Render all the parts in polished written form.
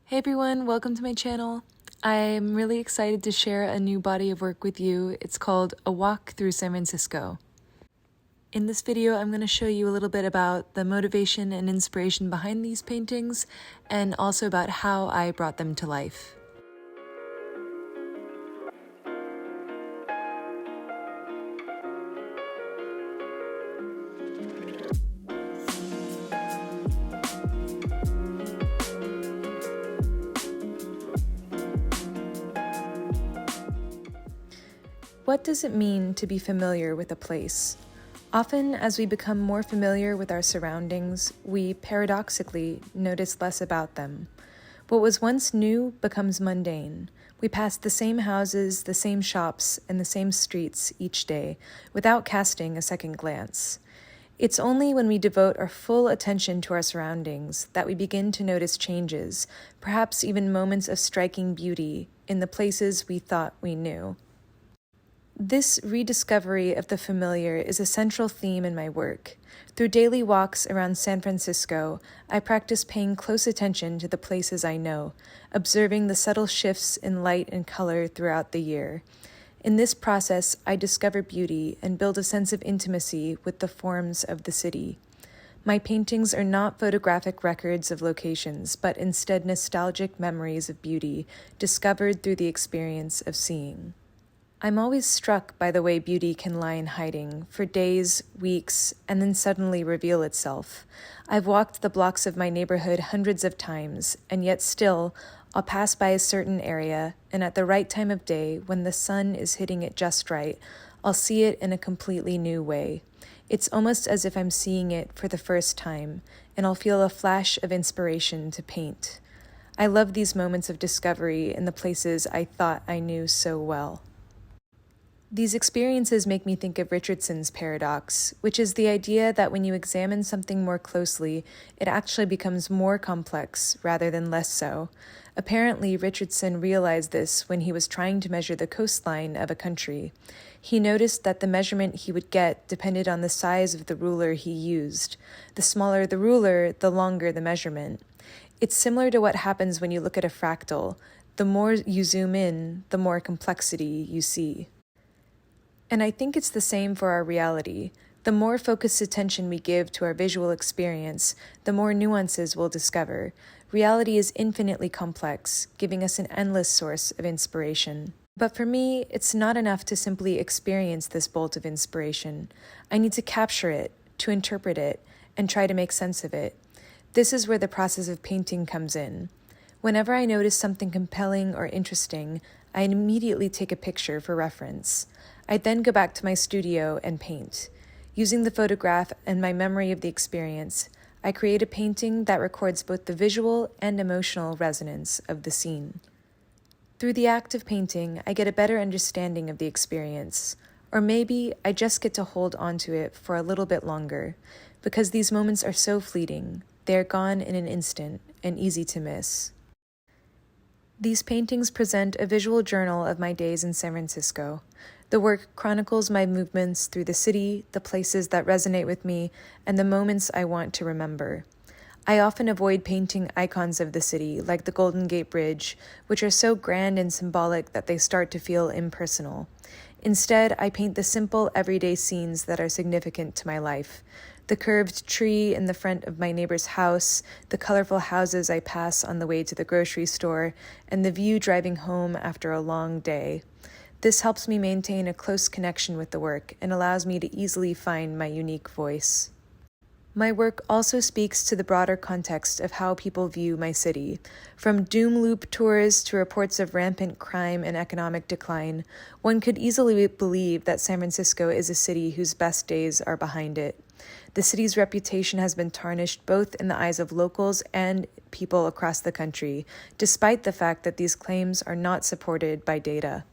Hey everyone, welcome to my channel. I'm really excited to share a new body of work with you. It's called A Walk Through San Francisco. In this video, I'm going to show you a little bit about the motivation and inspiration behind these paintings, and also about how I brought them to life. What does it mean to be familiar with a place? Often, as we become more familiar with our surroundings, we paradoxically notice less about them. What was once new becomes mundane. We pass the same houses, the same shops, and the same streets each day, without casting a second glance. It's only when we devote our full attention to our surroundings that we begin to notice changes, perhaps even moments of striking beauty, in the places we thought we knew. This rediscovery of the familiar is a central theme in my work. Through daily walks around San Francisco, I practice paying close attention to the places I know, observing the subtle shifts in light and color throughout the year. In this process, I discover beauty and build a sense of intimacy with the forms of the city. My paintings are not photographic records of locations, but instead nostalgic memories of beauty discovered through the experience of seeing. I'm always struck by the way beauty can lie in hiding for days, weeks, and then suddenly reveal itself. I've walked the blocks of my neighborhood hundreds of times, and yet still, I'll pass by a certain area, and at the right time of day, when the sun is hitting it just right, I'll see it in a completely new way. It's almost as if I'm seeing it for the first time, and I'll feel a flash of inspiration to paint. I love these moments of discovery in the places I thought I knew so well. These experiences make me think of Richardsons Paradox, which is the idea that when you examine something more closely, it actually becomes more complex rather than less so. Apparently, Richardson realized this when he was trying to measure the coastline of a country. He noticed that the measurement he would get depended on the size of the ruler he used. The smaller the ruler, the longer the measurement. It's similar to what happens when you look at a fractal. The more you zoom in, the more complexity you see. And I think it's the same for our reality. The more focused attention we give to our visual experience, the more nuances we'll discover. Reality is infinitely complex, giving us an endless source of inspiration. But for me, it's not enough to simply experience this bolt of inspiration. I need to capture it, to interpret it, and try to make sense of it. This is where the process of painting comes in. Whenever I notice something compelling or interesting, I immediately take a picture for reference. I then go back to my studio and paint. Using the photograph and my memory of the experience, I create a painting that records both the visual and emotional resonance of the scene. Through the act of painting, I get a better understanding of the experience, or maybe I just get to hold onto it for a little bit longer, because these moments are so fleeting. They are gone in an instant and easy to miss. These paintings present a visual journal of my days in San Francisco. The work chronicles my movements through the city, the places that resonate with me, and the moments I want to remember. I often avoid painting icons of the city, like the Golden Gate Bridge, which are so grand and symbolic that they start to feel impersonal. Instead, I paint the simple, everyday scenes that are significant to my life. The curved tree in the front of my neighbor's house, the colorful houses I pass on the way to the grocery store, and the view driving home after a long day. This helps me maintain a close connection with the work and allows me to easily find my unique voice. My work also speaks to the broader context of how people view my city. From doom loop tours to reports of rampant crime and economic decline, one could easily believe that San Francisco is a city whose best days are behind it. The city's reputation has been tarnished both in the eyes of locals and people across the country, despite the fact that these claims are not supported by data.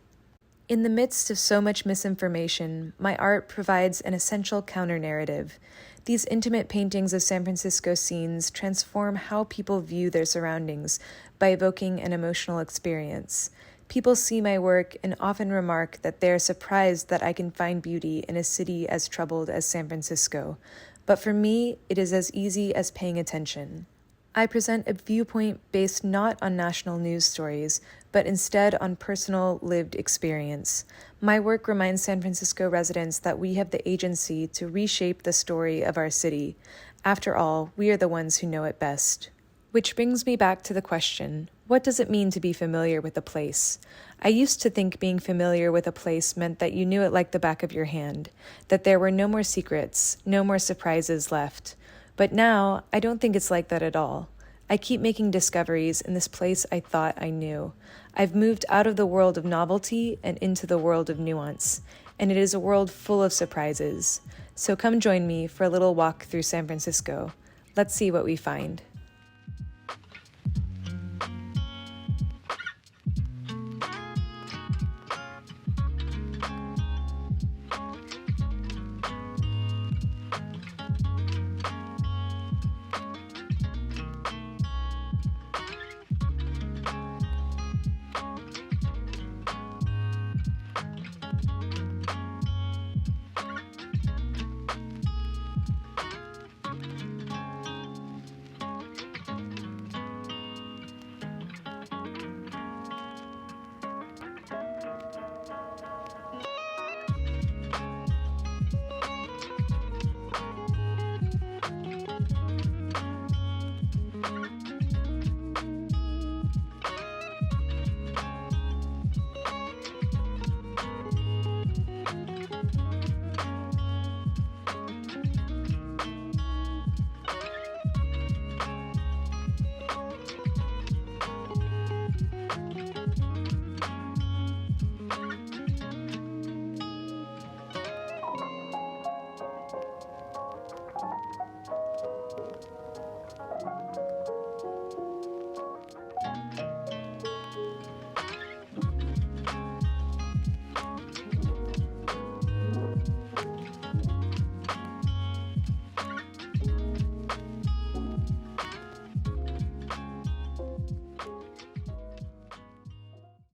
In the midst of so much misinformation, my art provides an essential counter-narrative. These intimate paintings of San Francisco scenes transform how people view their surroundings by evoking an emotional experience. People see my work and often remark that they are surprised that I can find beauty in a city as troubled as San Francisco. But for me, it is as easy as paying attention. I present a viewpoint based not on national news stories, but instead on personal lived experience. My work reminds San Francisco residents that we have the agency to reshape the story of our city. After all, we are the ones who know it best. Which brings me back to the question, what does it mean to be familiar with a place? I used to think being familiar with a place meant that you knew it like the back of your hand, that there were no more secrets, no more surprises left. But now, I don't think it's like that at all. I keep making discoveries in this place I thought I knew. I've moved out of the world of novelty and into the world of nuance, and it is a world full of surprises. So come join me for a little walk through San Francisco. Let's see what we find.